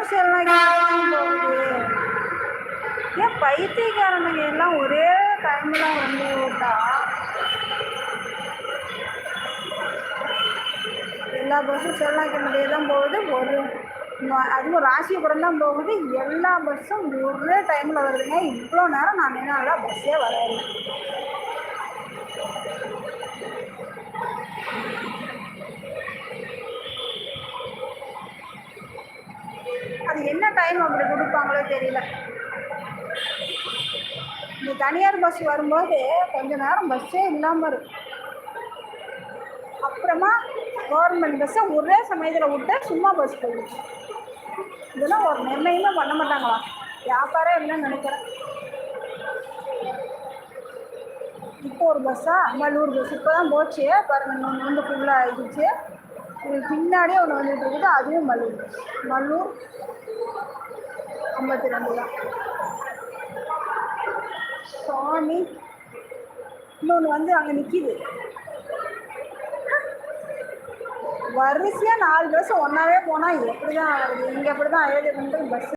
Bus எல்லாம் போகுது. ஏன் பைத்தியக்காரனுங்க எல்லாம் ஒரே டைமில் வந்து விட்டா எல்லா பஸ்ஸும் செல்லாக்கிட்டே தான் போகுது. அதுவும் ராசிபுரம் தான் போகுது. எல்லா பஸ்ஸும் ஒரே டைமில் வருதுங்க. இவ்வளோ நேரம் நான் நின்னால பஸ்ஸே வராது. அது என்ன டைம் அப்படி கொடுப்பாங்களோ தெரியல. இந்த தனியார் பஸ் வரும்போது கொஞ்ச நேரம் பஸ்ஸே இல்லாமல் இருக்கும். அப்புறமா கவர்மெண்ட் பஸ்ஸை ஒரே சமயத்தில் விட்டு சும்மா பஸ் போயிடுச்சு. இதெல்லாம் ஒரு நிர்ணயமே பண்ண மாட்டாங்களா? வியாபாரம் இல்லைன்னு நினைக்கிறேன். இப்போ ஒரு பஸ்ஸா மல்லூர் பஸ் இப்போ தான் போச்சு பாருங்க. இன்னொன்று வந்து ஃபுல்லாக ஆகிடுச்சு. இதுக்கு பின்னாடியே ஒன்று வந்துட்டு இருக்குது. அதுவும் மல்லூர் பஸ். மல்லூர் 52 தான். சாமி இன்னொன்று வந்து அங்கே நிற்கிது. வரிசையாக 4 பஸ் ஒன்றாவே போனால் எப்படி தான் வருது? இங்கே எப்படி தான் அயோத்தி பண்ணுறது பஸ்